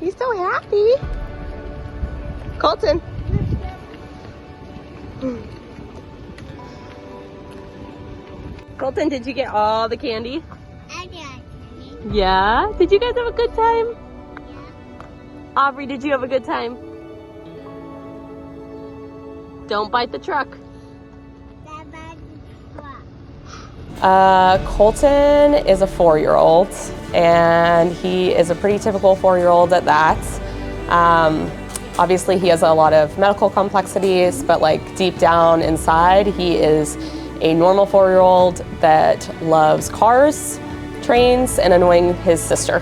He's so happy. Kolten. Kolten, did you get all the candy? I got it. Yeah? Did you guys have a good time? Yeah. Aubrey, did you have a good time? Don't bite the truck. That bag is what? Kolten is a 4-year-old, and he is a pretty typical 4-year-old at that. Obviously, he has a lot of medical complexities, but like deep down inside, he is a normal 4-year-old that loves cars, trains, and annoying his sister.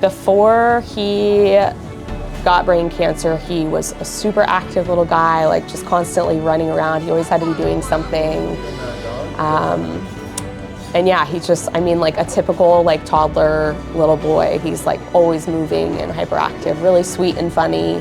Before he got brain cancer, he was a super active little guy, like just constantly running around. He always had to be doing something. And yeah, he's just, I mean, like a typical like toddler little boy. He's like always moving and hyperactive, really sweet and funny.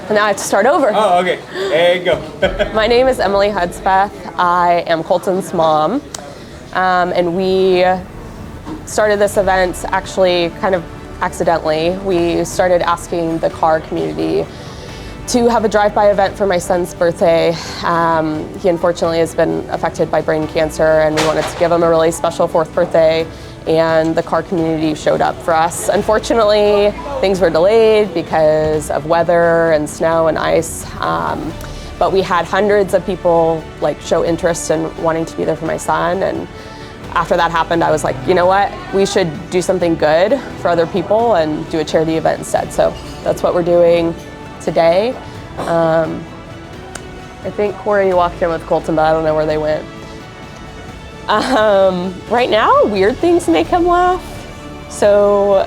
And now I have to start over. Oh, okay. There you go. My name is Emily Hudspeth. I am Kolten's mom. And we started this event actually kind of accidentally. We started asking the car community to have a drive-by event for my son's birthday. He unfortunately has been affected by brain cancer, and we wanted to give him a really special 4th birthday, and the car community showed up for us. Unfortunately, things were delayed because of weather and snow and ice, but we had hundreds of people like show interest in wanting to be there for my son. And after that happened, I was like, you know what, we should do something good for other people and do a charity event instead. So that's what we're doing today. I think Corey walked in with Kolten, but I don't know where they went. Right now, weird things make him laugh. So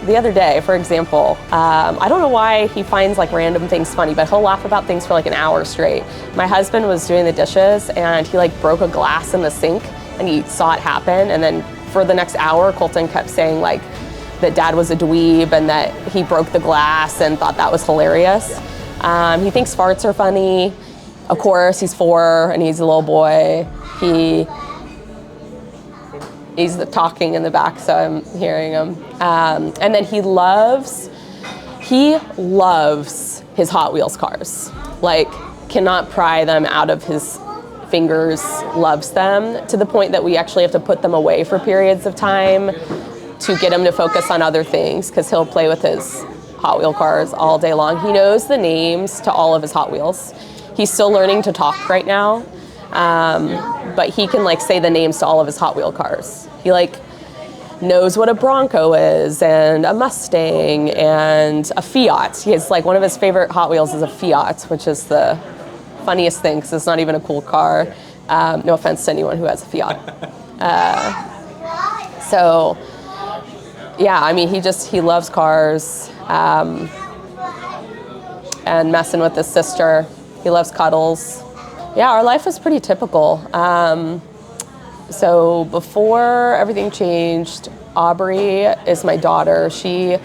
the other day, for example, I don't know why he finds like random things funny, but he'll laugh about things for like an hour straight. My husband was doing the dishes and he like broke a glass in the sink, and he saw it happen. And then for the next hour, Kolten kept saying like that dad was a dweeb and that he broke the glass and thought that was hilarious. He thinks farts are funny. Of course, he's 4 and he's a little boy. He's talking in the back, so I'm hearing him. And then he loves his Hot Wheels cars. Like, cannot pry them out of his fingers, loves them, to the point that we actually have to put them away for periods of time to get him to focus on other things, because he'll play with his Hot Wheel cars all day long. He knows the names to all of his Hot Wheels. He's still learning to talk right now. But he can like say the names to all of his Hot Wheel cars. He like knows what a Bronco is and a Mustang and a Fiat. He's like, one of his favorite Hot Wheels is a Fiat, which is the funniest thing because it's not even a cool car. No offense to anyone who has a Fiat. So yeah, I mean, he loves cars, and messing with his sister. He loves cuddles. Yeah, our life was pretty typical. So before everything changed, Aubrey is my daughter. She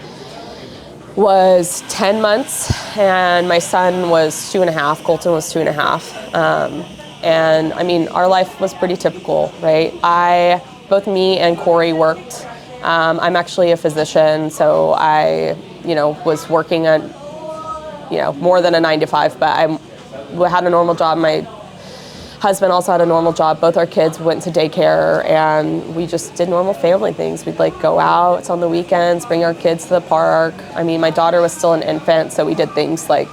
was 10 months and my son was 2.5. Kolten was 2.5. And I mean, our life was pretty typical, right? Both me and Corey worked. I'm actually a physician, so I, was working on, more than a 9-to-5, but I had a normal job. My husband also had a normal job. Both our kids went to daycare, and we just did normal family things. We'd like go out on the weekends, bring our kids to the park. I mean, my daughter was still an infant, so we did things like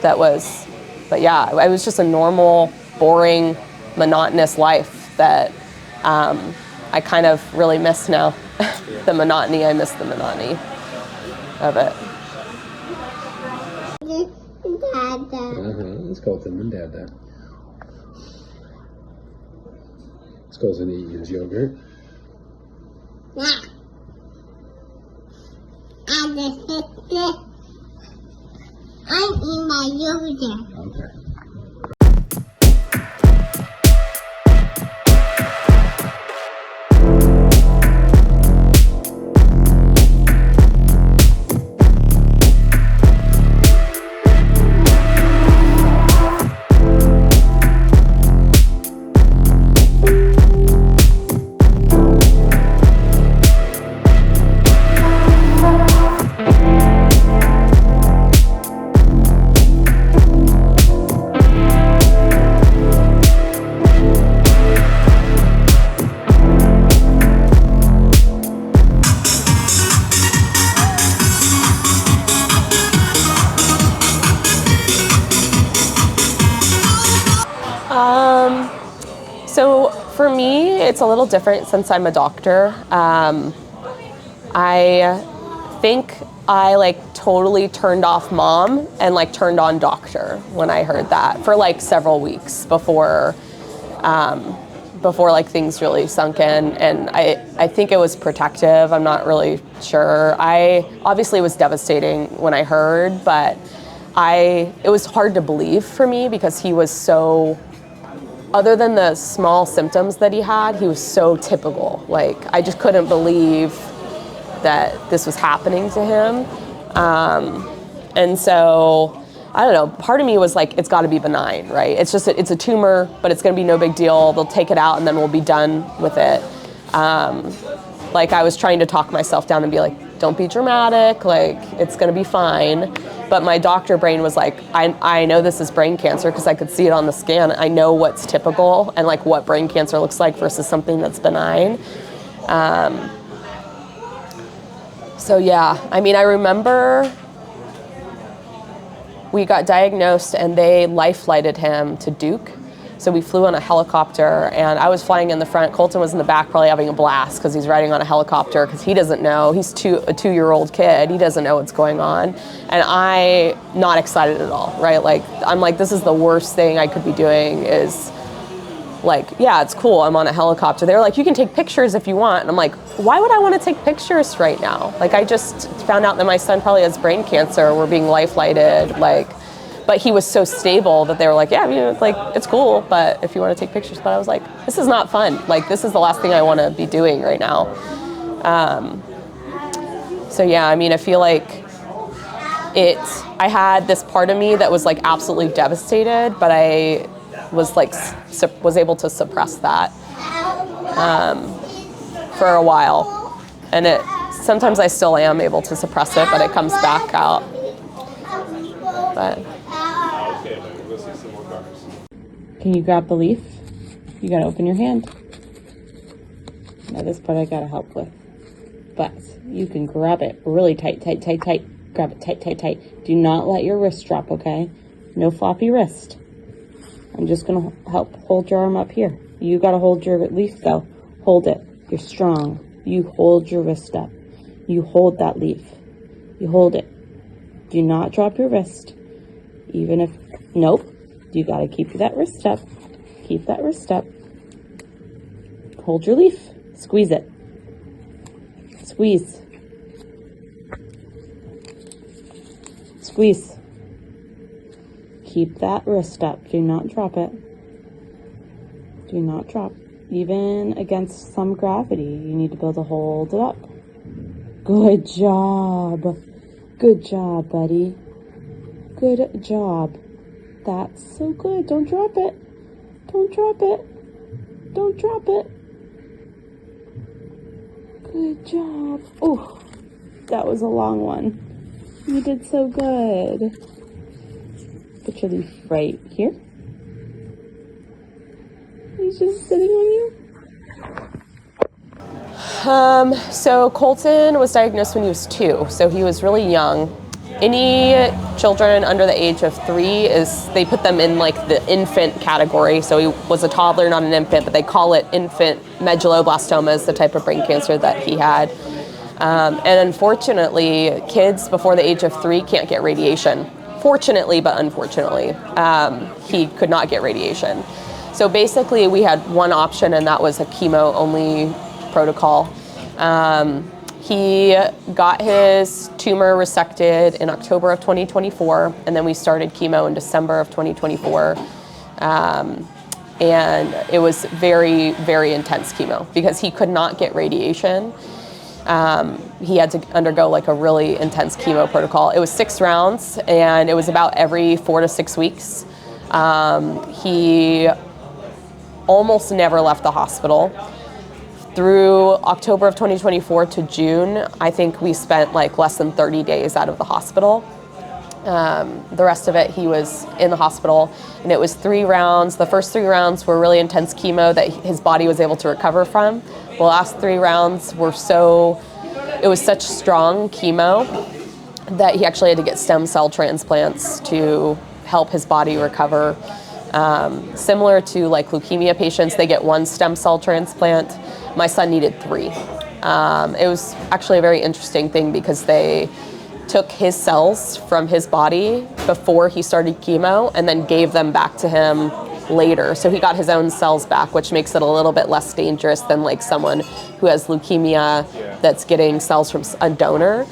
that but yeah, it was just a normal, boring, monotonous life that I kind of really miss now. The monotony, I miss the monotony of it. It's Kolten and Dada. It's Kolten eating his yogurt. Yeah. And the sister, I'm in my yogurt. Okay. So for me, it's a little different since I'm a doctor. I think I like totally turned off mom and like turned on doctor when I heard that for like several weeks before like things really sunk in. And I think it was protective. I'm not really sure. I obviously was devastating when I heard, but it was hard to believe for me because he was so, other than the small symptoms that he had, he was so typical. Like, I just couldn't believe that this was happening to him. And so, I don't know, part of me was like, it's gotta be benign, right? It's just, it's a tumor, but it's gonna be no big deal. They'll take it out and then we'll be done with it. Like, I was trying to talk myself down and be like, don't be dramatic, like, it's gonna be fine. But my doctor brain was like, I know this is brain cancer because I could see it on the scan. I know what's typical and like what brain cancer looks like versus something that's benign. So yeah, I mean, I remember we got diagnosed and they life flighted him to Duke. So we flew on a helicopter and I was flying in the front. Kolten was in the back probably having a blast because he's riding on a helicopter because he doesn't know. He's a 2-year-old kid. He doesn't know what's going on. And I not excited at all, right? Like, I'm like, this is the worst thing I could be doing is like, yeah, it's cool. I'm on a helicopter. They were like, you can take pictures if you want. And I'm like, why would I want to take pictures right now? Like, I just found out that my son probably has brain cancer. We're being life flighted, like, but he was so stable that they were like, yeah, you know, like, it's cool, but if you want to take pictures. But I was like, this is not fun. Like, this is the last thing I want to be doing right now. So yeah, I mean, I feel like I had this part of me that was like absolutely devastated, but I was like, was able to suppress that for a while. And sometimes I still am able to suppress it, but it comes back out. But. Can you grab the leaf? You gotta open your hand. Now this part I gotta help with. But you can grab it really tight, tight, tight, tight. Grab it tight, tight, tight. Do not let your wrist drop, okay? No floppy wrist. I'm just gonna help hold your arm up here. You gotta hold your leaf though. Hold it. You're strong. You hold your wrist up. You hold that leaf. You hold it. Do not drop your wrist. Even if, nope. You gotta keep that wrist up. Keep that wrist up. Hold your leaf. Squeeze it. Squeeze. Squeeze. Keep that wrist up. Do not drop it. Do not drop. Even against some gravity, you need to be able to hold it up. Good job. Good job, buddy. Good job. That's so good. Don't drop it. Don't drop it. Don't drop it. Good job. Oh, that was a long one. You did so good. Put your leaf right here. He's just sitting on you. So Kolten was diagnosed when he was 2, so he was really young. Any children under the age of 3 they put them in like the infant category. So he was a toddler, not an infant, but they call it infant medulloblastoma is the type of brain cancer that he had. And unfortunately, kids before the age of 3 can't get radiation. Fortunately, but unfortunately, he could not get radiation. So basically we had one option, and that was a chemo-only protocol. He got his tumor resected in October of 2024, and then we started chemo in December of 2024. And it was very, very intense chemo because he could not get radiation. He had to undergo like a really intense chemo protocol. It was 6 rounds, and it was about every 4 to 6 weeks. He almost never left the hospital. Through October of 2024 to June, I think we spent like less than 30 days out of the hospital. The rest of it, he was in the hospital, and it was 3 rounds. The first 3 rounds were really intense chemo that his body was able to recover from. The last 3 rounds were it was such strong chemo that he actually had to get stem cell transplants to help his body recover. Similar to like leukemia patients, they get 1 stem cell transplant. My son needed 3. It was actually a very interesting thing because they took his cells from his body before he started chemo and then gave them back to him later. So he got his own cells back, which makes it a little bit less dangerous than like someone who has leukemia that's getting cells from a donor.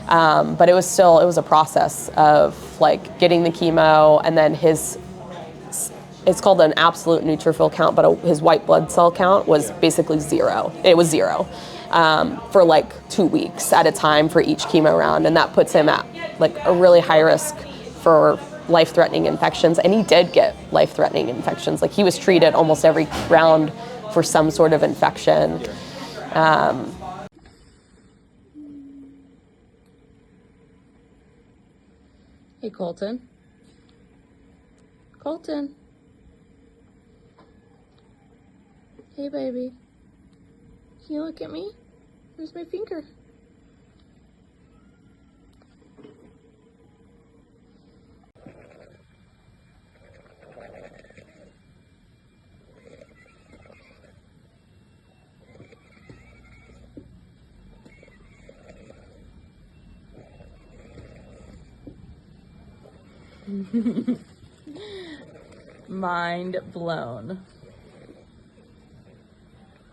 But it was a process of like getting the chemo, and then it's called an absolute neutrophil count, but his white blood cell count was basically 0. It was 0 for like 2 weeks at a time for each chemo round, and that puts him at like a really high risk for life-threatening infections. And he did get life-threatening infections. Like he was treated almost every round for some sort of infection. Hey, Kolten. Kolten. Hey, baby. Can you look at me? Where's my finger? Mind blown.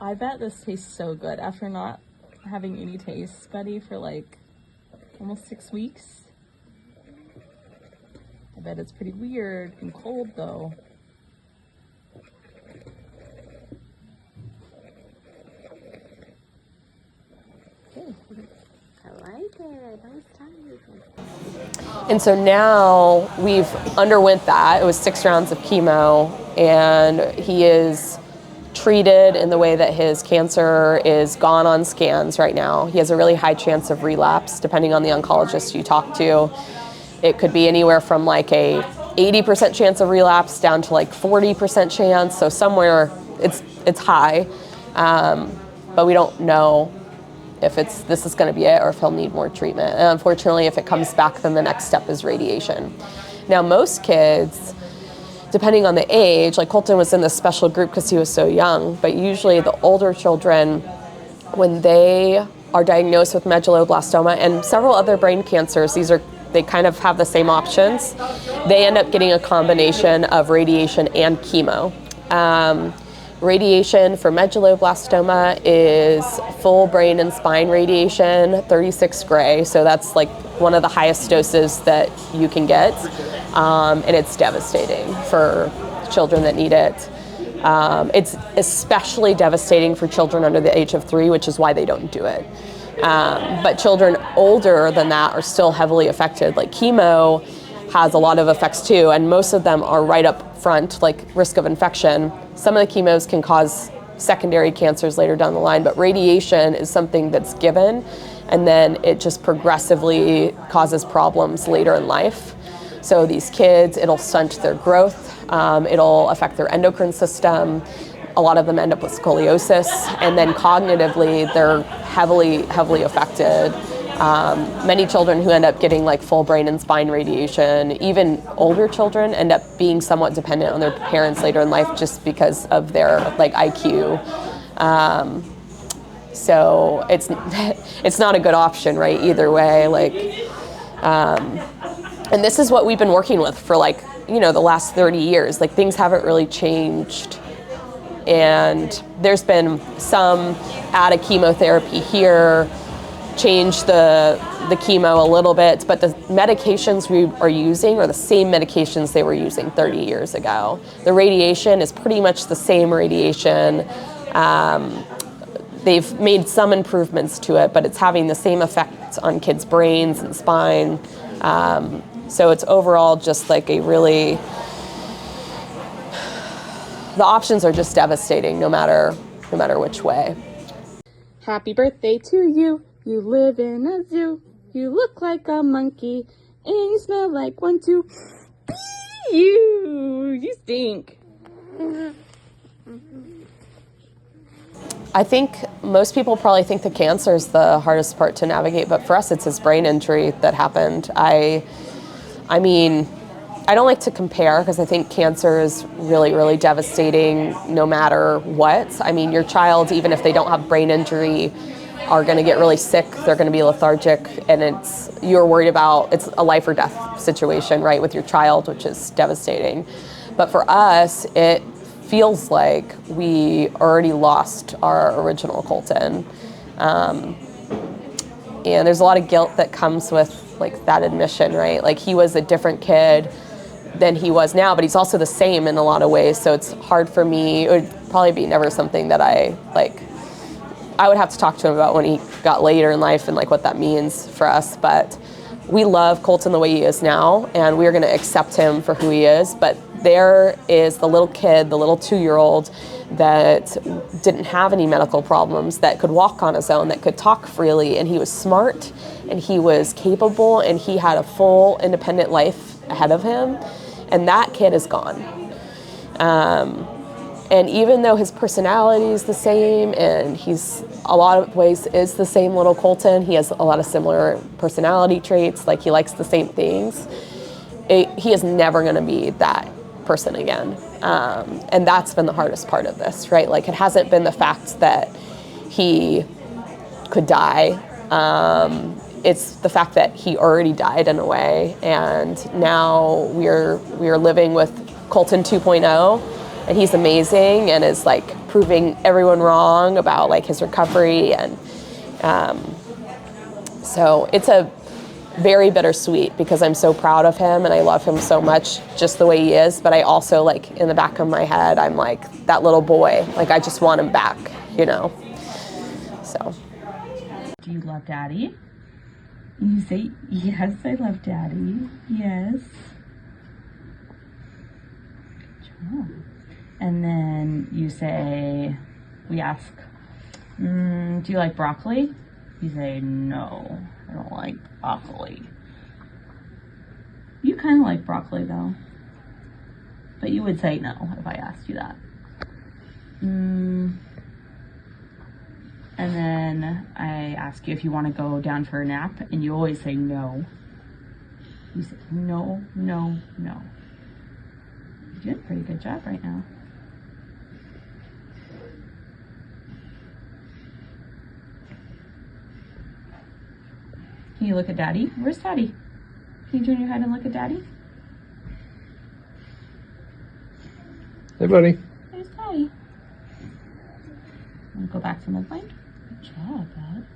I bet this tastes so good after not having any taste buddy for like almost 6 weeks. I bet it's pretty weird and cold though. Okay. I like it. I was tired. And so now we've underwent that. It was 6 rounds of chemo, and he is treated in the way that his cancer is gone on scans right now. He has a really high chance of relapse, depending on the oncologist you talk to. It could be anywhere from like a 80% chance of relapse down to like 40% chance. So somewhere it's high, but we don't know if this is going to be it or if he'll need more treatment. And unfortunately, if it comes back, then the next step is radiation. Now, most kids, depending on the age, like Kolten was in this special group because he was so young, but usually the older children, when they are diagnosed with medulloblastoma and several other brain cancers, they kind of have the same options. They end up getting a combination of radiation and chemo. Radiation for medulloblastoma is full brain and spine radiation, 36 gray. So that's like one of the highest doses that you can get. And it's devastating for children that need it. It's especially devastating for children under the age of 3, which is why they don't do it. But children older than that are still heavily affected. Like chemo has a lot of effects too, and most of them are right up front, like risk of infection. Some of the chemos can cause secondary cancers later down the line, but radiation is something that's given, and then it just progressively causes problems later in life. So these kids, it'll stunt their growth, it'll affect their endocrine system. A lot of them end up with scoliosis, and then cognitively, they're heavily affected. Many children who end up getting like full brain and spine radiation, even older children, end up being somewhat dependent on their parents later in life just because of their like IQ. So it's not a good option, right? Either way, like, and this is what we've been working with for like, the last 30 years. Like things haven't really changed. And there's been some added chemotherapy here, change the chemo a little bit, but the medications we are using are the same medications they were using 30 years ago. The radiation is pretty much the same radiation. They've made some improvements to it, but it's having the same effects on kids' brains and spine. So it's overall just like the options are just devastating no matter which way. Happy birthday to you. You live in a zoo. You look like a monkey. And you smell like one too. You stink. I think most people probably think the cancer is the hardest part to navigate, but for us it's his brain injury that happened. I mean, I don't like to compare because I think cancer is really, really devastating no matter what. I mean, your child, even if they don't have brain injury, are going to get really sick, they're going to be lethargic, and you're worried about, it's a life or death situation, right, with your child, which is devastating. But for us, it feels like we already lost our original Kolten. And there's a lot of guilt that comes with like that admission, right? Like he was a different kid than he was now, but he's also the same in a lot of ways. So it's hard for me. It would probably be never something that I would have to talk to him about when he got later in life and like what that means for us. But we love Kolten the way he is now, and we're gonna accept him for who he is. But there is the little kid, the little 2-year-old that didn't have any medical problems, that could walk on his own, that could talk freely, and he was smart and he was capable and he had a full independent life ahead of him. And that kid is gone. And even though his personality is the same and he's a lot of ways is the same little Kolten, he has a lot of similar personality traits, like he likes the same things, he is never gonna be that person again. And that's been the hardest part of this, right? Like it hasn't been the fact that he could die. It's the fact that he already died in a way. And now we're living with Kolten 2.0, and he's amazing and is like proving everyone wrong about like his recovery. And so it's a very bittersweet because I'm so proud of him and I love him so much just the way he is. But I also, like, in the back of my head, I'm like, that little boy, like I just want him back, you know? So. Do you love Daddy? You say, yes, I love Daddy. Yes. Good job. And then you say, we ask, do you like broccoli? You say, no, I don't like broccoli. You kind of like broccoli though. But you would say no if I asked you that. And then I ask you if you want to go down for a nap, and you always say no. You say no, no, no. You did a pretty good job right now. Can you look at Daddy? Where's Daddy? Can you turn your head and look at Daddy? Hey, buddy. There's Daddy. Want to go back to midline? Good job, Dad.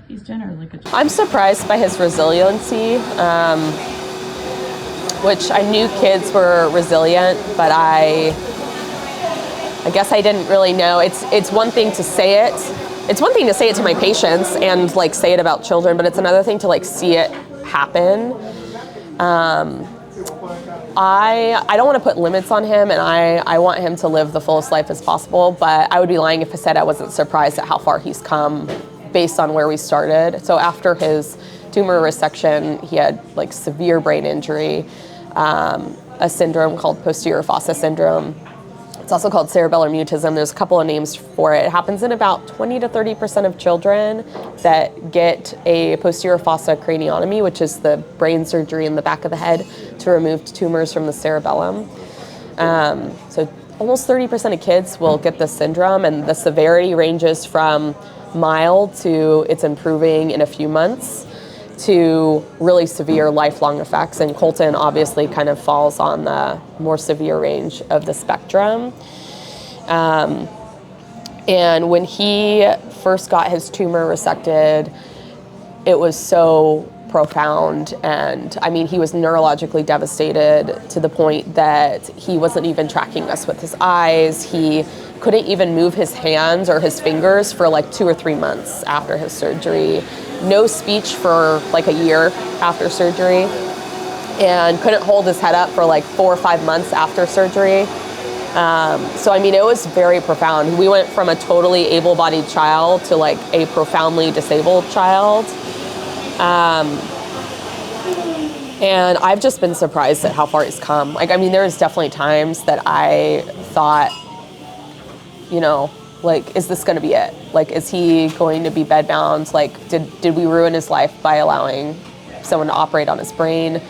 He's done a really good job. I'm surprised by his resiliency, which I knew kids were resilient, but I guess I didn't really know. It's one thing to say it. It's one thing to say it to my patients and like say it about children, but it's another thing to like see it happen. I don't want to put limits on him, and I want him to live the fullest life as possible, but I would be lying if I said I wasn't surprised at how far he's come based on where we started. So after his tumor resection, he had like severe brain injury, a syndrome called posterior fossa syndrome. It's also called cerebellar mutism. There's a couple of names for it. It happens in about 20 to 30% of children that get a posterior fossa craniotomy, which is the brain surgery in the back of the head to remove tumors from the cerebellum. So almost 30% of kids will get this syndrome, and the severity ranges from mild to it's improving in a few months to really severe lifelong effects. And Kolten obviously kind of falls on the more severe range of the spectrum. And when he first got his tumor resected, it was so profound. And I mean, he was neurologically devastated to the point that he wasn't even tracking us with his eyes. He couldn't even move his hands or his fingers for like 2 or 3 months after his surgery. No speech for like a year after surgery, and couldn't hold his head up for like 4 or 5 months after surgery. So I mean, it was very profound. We went from a totally able-bodied child to like a profoundly disabled child. And I've just been surprised at how far he's come. Like, I mean, there's definitely times that I thought, you know, like, is this going to be it? Like, is he going to be bedbound? Like, did we ruin his life by allowing someone to operate on his brain.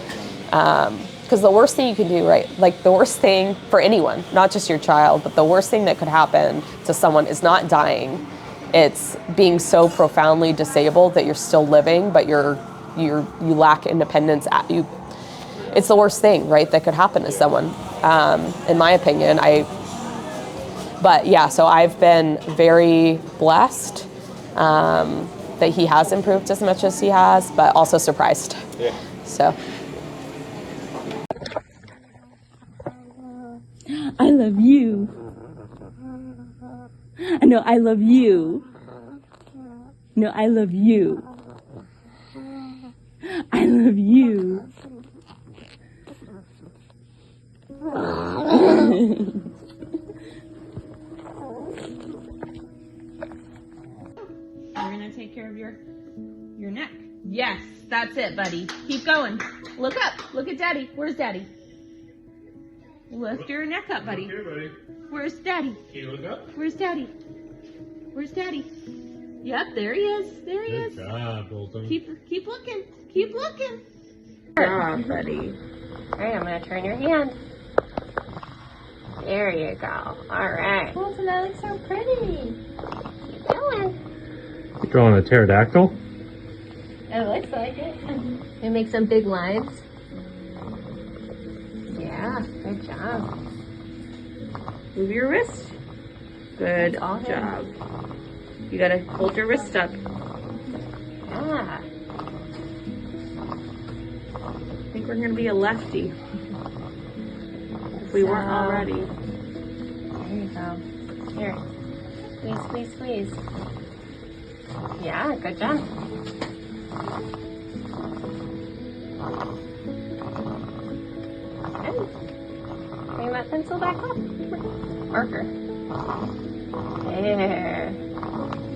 Because the worst thing you can do, right, like the worst thing for anyone, not just your child, but the worst thing that could happen to someone is not dying. It's being so profoundly disabled that you're still living, but you lack independence. It's the worst thing, right, that could happen to someone, in my opinion. But yeah, so I've been very blessed that he has improved as much as he has, but also surprised. Yeah. So. I love you. No, I love you. No, I love you. I love you. You're gonna take care of your neck. Yes, that's it, buddy. Keep going. Look up. Look at Daddy. Where's Daddy? Lift your neck up, buddy. Here, buddy. Where's Daddy? Can you look up? Where's Daddy? Where's Daddy? Yep, there he is. There he is. Good job, Kolten. Keep looking. Keep looking. Good job, buddy. All right, I'm gonna turn your hand. There you go. All right. Kolten, that looks so pretty. Keep going. You drawing a pterodactyl? It looks like it. It makes some big lines. Yeah, good job. Move your wrist. Good job. You gotta hold your wrist up. Yeah. I think we're gonna be a lefty. If we weren't already. There you go. Here. Squeeze, squeeze, squeeze. Yeah, good job. Good. Bring that pencil back up. Marker. There.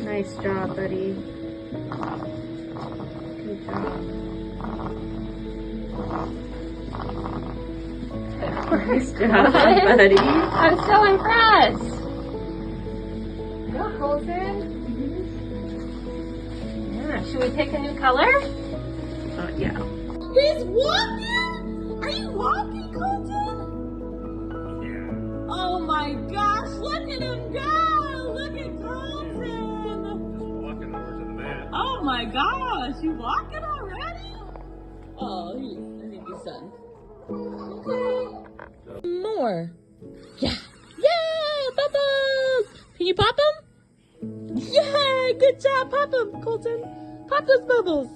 Nice job, buddy. Good job. Nice job, buddy. I'm so impressed. Go, Kolten. Yeah, should we pick a new color? Yeah. He's walking? Are you walking, Kolten? Yeah. Oh my gosh, look at him go! Look at Kolten! Just walking over to the mat. Oh my gosh, you walking already? Oh, I think he's done. Okay. More. Yeah. Yeah, bubbles! Can you pop them? Yeah, good job. Pop them, Kolten. Pop those bubbles.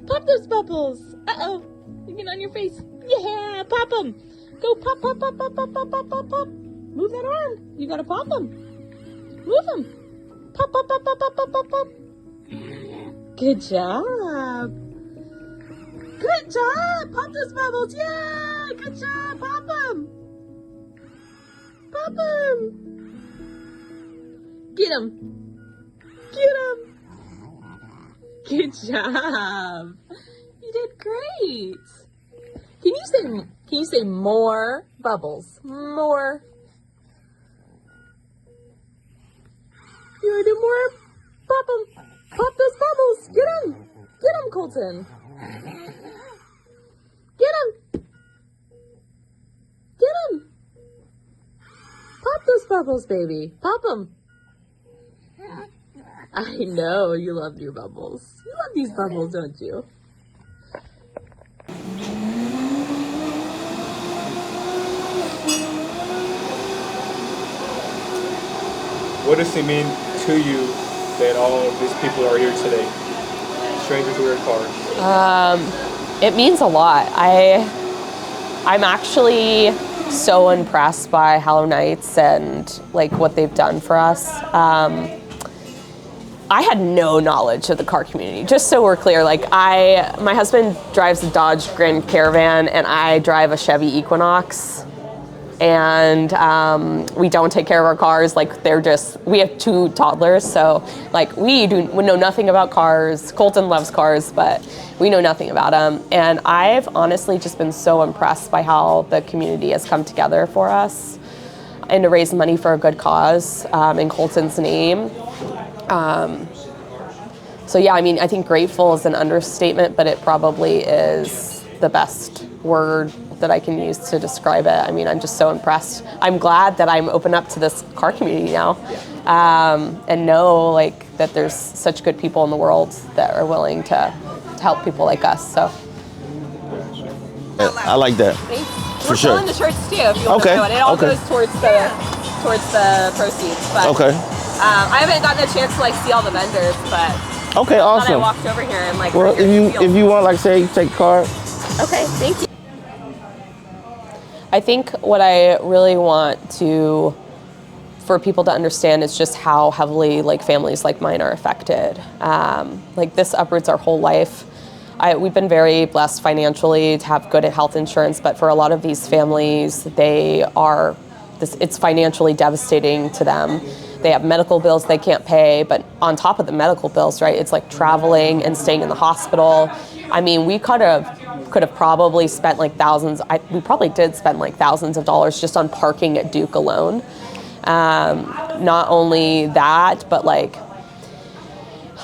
Pop those bubbles. Uh-oh. You get on your face. Yeah, pop them. Go pop, pop, pop, pop, pop, pop, pop, pop, pop. Move that arm. You gotta pop them. Move them. Pop, pop, pop, pop, pop, pop, pop, pop. Good job. Good job. Pop those bubbles. Yeah, good job. Pop them. Pop them. Get them. Get them. Good job. You did great. Can you say more bubbles? More. You want to do more? Pop them. Pop those bubbles. Get them. Get them, Kolten. Get them. Get them. Pop those bubbles, baby. Pop them. I know you love your bubbles. You love these bubbles, don't you? What does it mean to you that all of these people are here today? Strangers with their cars. It means a lot. I'm actually so impressed by Hello Nights and like what they've done for us. I had no knowledge of the car community, just so we're clear. Like my husband drives a Dodge Grand Caravan and I drive a Chevy Equinox. And we don't take care of our cars. Like we have 2 toddlers, so like we know nothing about cars. Kolten loves cars, but we know nothing about them. And I've honestly just been so impressed by how the community has come together for us and to raise money for a good cause in Kolten's name. So yeah, I mean, I think grateful is an understatement, but it probably is the best word that I can use to describe it. I mean, I'm just so impressed. I'm glad that I'm open up to this car community now, and know like that there's such good people in the world that are willing to help people like us. So I like that. thanks. For We're sure. selling the shirts too if you want Okay, to know it. It all okay. goes towards the proceeds. But Okay. I haven't gotten a chance to like see all the vendors, but Okay, I awesome. walked over here and like. Well, if you want, like, say, take a card. Okay, thank you. I think what I really want for people to understand is just how heavily like families like mine are affected. Like this uproots our whole life. We've been very blessed financially to have good health insurance, but for a lot of these families, it's financially devastating to them. They have medical bills they can't pay, but on top of the medical bills, right, it's like traveling and staying in the hospital. I mean, we could have probably spent like thousands. We probably did spend like thousands of dollars just on parking at Duke alone. Not only that, but like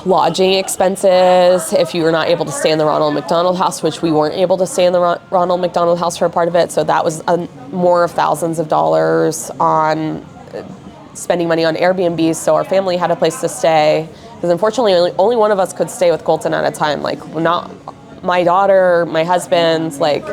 lodging expenses if you were not able to stay in the Ronald McDonald House, which we weren't able to stay in the Ronald McDonald House for a part of it. So that was more of thousands of dollars on spending money on Airbnbs. So our family had a place to stay because unfortunately only one of us could stay with Kolten at a time. Like not my daughter, my husband, like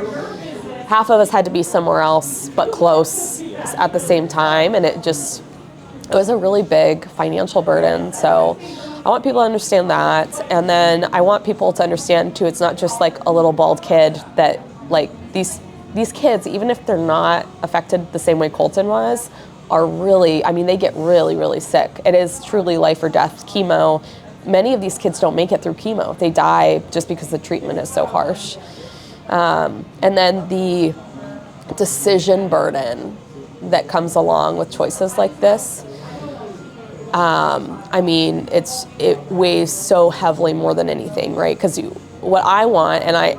half of us had to be somewhere else but close at the same time. And it was a really big financial burden. So I want people to understand that. And then I want people to understand too, it's not just like a little bald kid that like these kids, even if they're not affected the same way Kolten was, are really, I mean, they get really, really sick. It is truly life or death. Chemo, many of these kids don't make it through chemo. They die just because the treatment is so harsh. And then the decision burden that comes along with choices like this. I mean, it weighs so heavily more than anything, right? Because what I want, and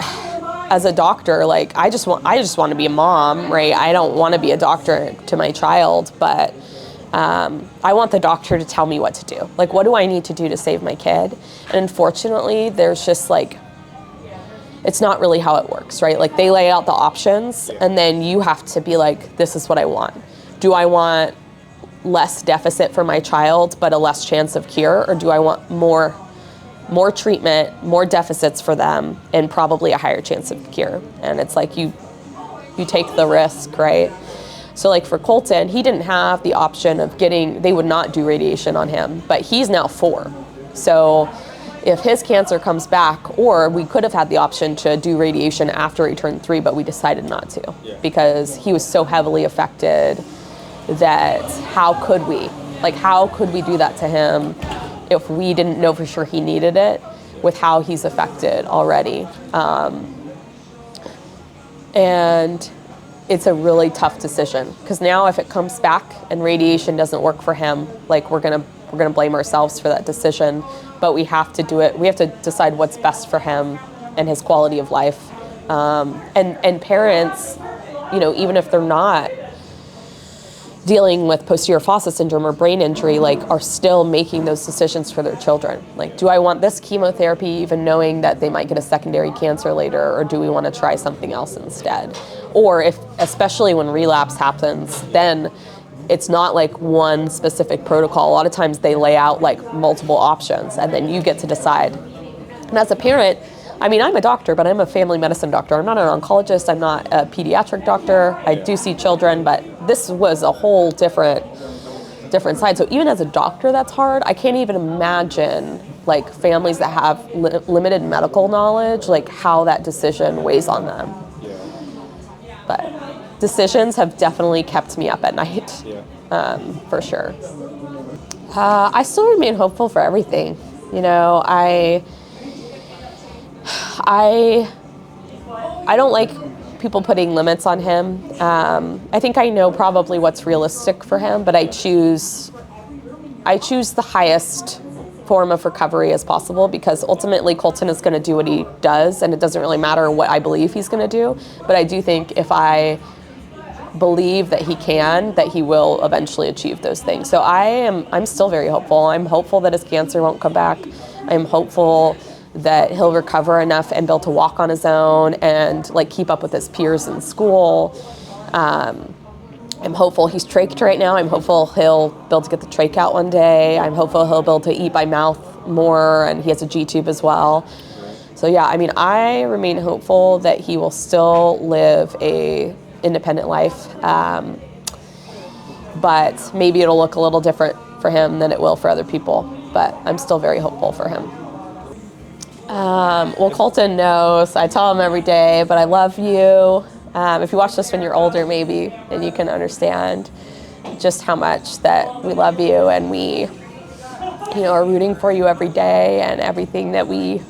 as a doctor, like I just want to be a mom, right? I don't want to be a doctor to my child, but I want the doctor to tell me what to do. Like, what do I need to do to save my kid? And unfortunately, there's just like, it's not really how it works, right? Like they lay out the options and then you have to be like, this is what I want. Do I want less deficit for my child, but a less chance of cure? Or do I want more treatment, more deficits for them, and probably a higher chance of cure? And it's like you take the risk, right? So like for Kolten, he didn't have the option of they would not do radiation on him, but he's now 4. So if his cancer comes back, or we could have had the option to do radiation after he turned 3, but we decided not to because he was so heavily affected that how could we do that to him if we didn't know for sure he needed it with how he's affected already. And it's a really tough decision because now if it comes back and radiation doesn't work for him, like we're gonna blame ourselves for that decision, but we have to do it. We have to decide what's best for him and his quality of life. And parents, even if they're not dealing with posterior fossa syndrome or brain injury, like are still making those decisions for their children. Like, do I want this chemotherapy even knowing that they might get a secondary cancer later, or do we want to try something else instead? Or especially when relapse happens, then it's not like one specific protocol. A lot of times they lay out like multiple options and then you get to decide. And as a parent, I mean, I'm a doctor, but I'm a family medicine doctor. I'm not an oncologist. I'm not a pediatric doctor. I do see children, but this was a whole different side. So even as a doctor, that's hard. I can't even imagine like families that have limited medical knowledge, like how that decision weighs on them. But decisions have definitely kept me up at night, for sure. I still remain hopeful for everything. I don't like people putting limits on him. I think I know probably what's realistic for him, but I choose the highest form of recovery as possible because ultimately Kolten is going to do what he does, and it doesn't really matter what I believe he's going to do. But I do think if I believe that he will eventually achieve those things. So I'm still very hopeful. I'm hopeful that his cancer won't come back. I'm hopeful that he'll recover enough and be able to walk on his own and like keep up with his peers in school. I'm hopeful he's trached right now. I'm hopeful he'll be able to get the trach out one day. I'm hopeful he'll be able to eat by mouth more, and he has a G-tube as well. So yeah, I mean, I remain hopeful that he will still live a independent life, but maybe it'll look a little different for him than it will for other people. But I'm still very hopeful for him. Well, Kolten knows. I tell him every day, but I love you. If you watch this when you're older, maybe, and you can understand just how much that we love you and we, are rooting for you every day, and everything that we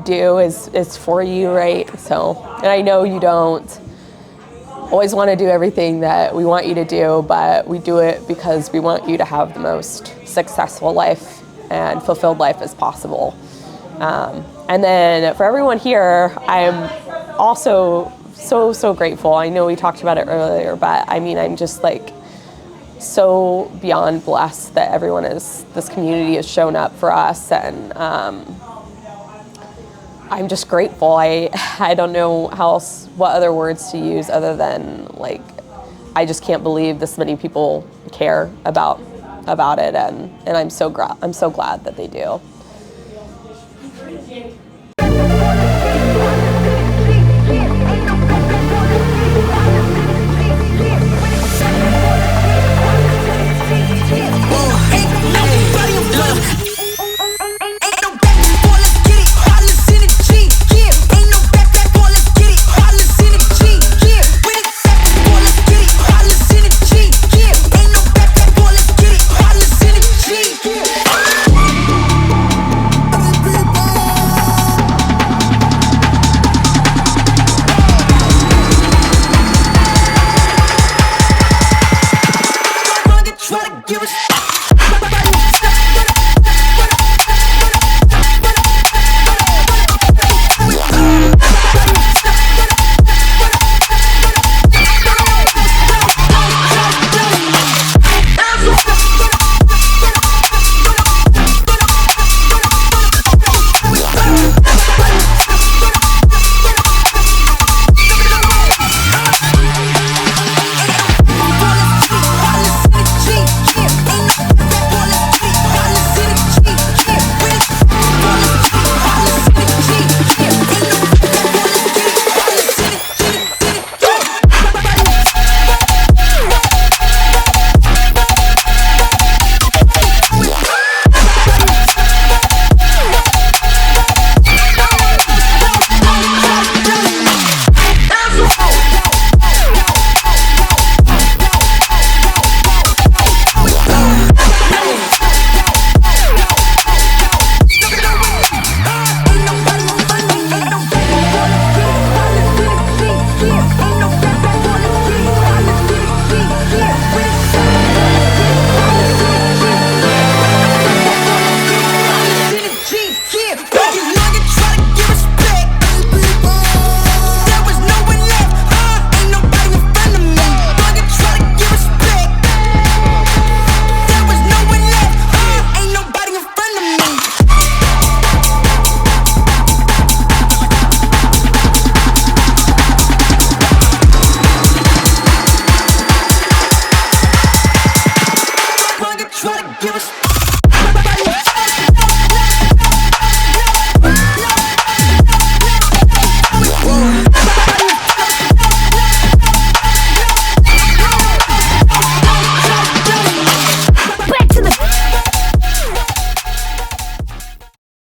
do is for you, right? So, and I know you don't always want to do everything that we want you to do, but we do it because we want you to have the most successful life and fulfilled life as possible. And then for everyone here, I'm also so grateful. I know we talked about it earlier, but I mean, I'm just like so beyond blessed that this community has shown up for us, and I'm just grateful. I don't know what other words to use other than like, I just can't believe this many people care about it, and I'm so glad that they do.